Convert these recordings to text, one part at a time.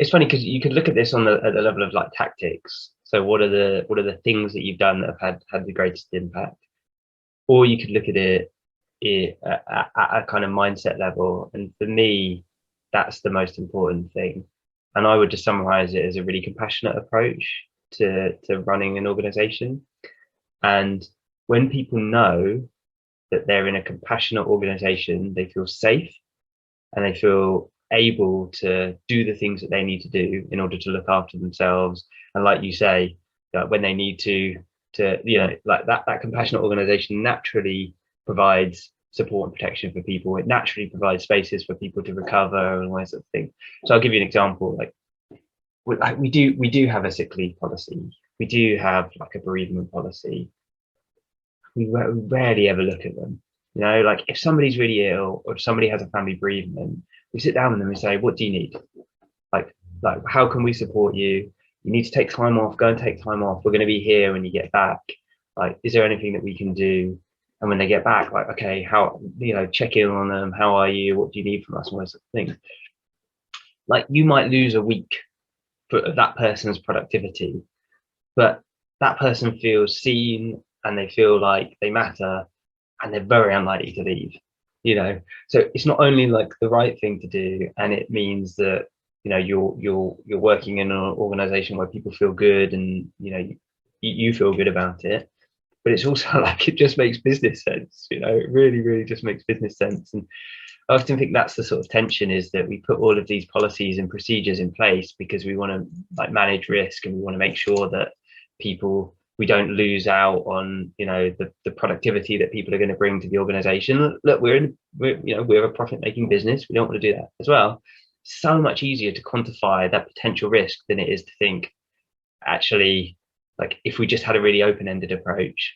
it's funny because you could look at this on at the level of like tactics. So what are the things that you've done that have had the greatest impact? Or you could look at at a kind of mindset level. And for me, that's the most important thing. And I would just summarize it as a really compassionate approach to running an organization. And when people know that they're in a compassionate organization, they feel safe and they feel able to do the things that they need to do in order to look after themselves. And like you say, that when they need to, you know, like that compassionate organization naturally provides support and protection for people. It naturally provides spaces for people to recover and all that sort of thing. So I'll give you an example. We do have a sick leave policy. We do have like a bereavement policy. We rarely ever look at them. You know, like if somebody's really ill or if somebody has a family bereavement, we sit down with them and say, what do you need? Like, how can we support you? You need to take time off, go and take time off. We're going to be here when you get back. Like, is there anything that we can do? And when they get back, like, okay, how, you know, check in on them. How are you? What do you need from us? All those sort of things. Like, you might lose a week for that person's productivity, but that person feels seen and they feel like they matter and they're very unlikely to leave, you know. So it's not only like the right thing to do, and it means that, you know, you're working in an organization where people feel good and, you know, you feel good about it, but it's also like it just makes business sense, you know. It really just makes business sense. And I often think that's the sort of tension, is that we put all of these policies and procedures in place because we want to like manage risk and we want to make sure that people, we don't lose out on, you know, the productivity that people are going to bring to the organization. Look, we're a profit making business. We don't want to do that as well. So much easier to quantify that potential risk than it is to think, actually, like if we just had a really open-ended approach,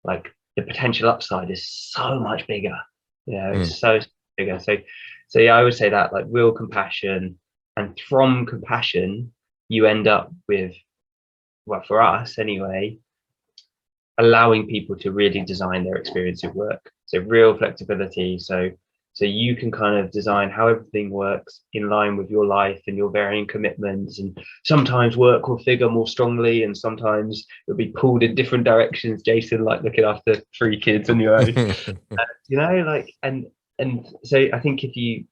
like the potential upside is so much bigger. You know, Mm. it's so bigger. So yeah, I would say that, like, real compassion, and from compassion you end up with, well, for us anyway, allowing people to really design their experience of work. So real flexibility. So you can kind of design how everything works in line with your life and your varying commitments. And sometimes work will figure more strongly, and sometimes it'll be pulled in different directions. Jason, like looking after 3 kids on your own, you know, like, and so I think if you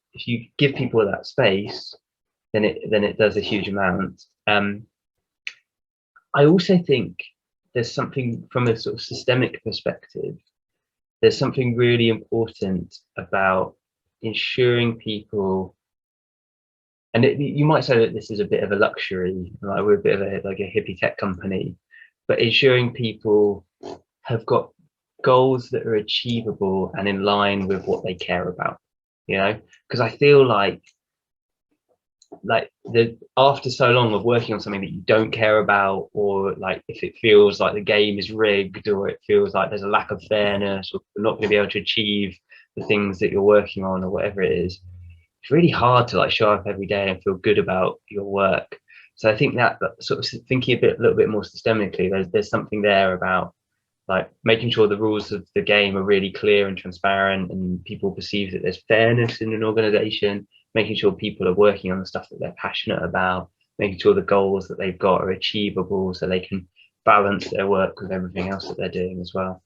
give people that space, then it does a huge amount. I also think there's something from a sort of systemic perspective. There's something really important about ensuring people, and you might say that this is a bit of a luxury, like we're a bit of a like a hippie tech company, but ensuring people have got goals that are achievable and in line with what they care about. You know, because I feel like the after so long of working on something that you don't care about, or like if it feels like the game is rigged, or it feels like there's a lack of fairness, or you're not going to be able to achieve the things that you're working on, or whatever it is, it's really hard to like show up every day and feel good about your work. So I think that sort of thinking a little bit more systemically, there's something there about like making sure the rules of the game are really clear and transparent, and people perceive that there's fairness in an organization, making sure people are working on the stuff that they're passionate about, making sure the goals that they've got are achievable so they can balance their work with everything else that they're doing as well.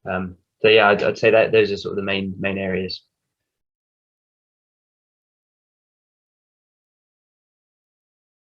So yeah, I'd say that those are sort of the main areas.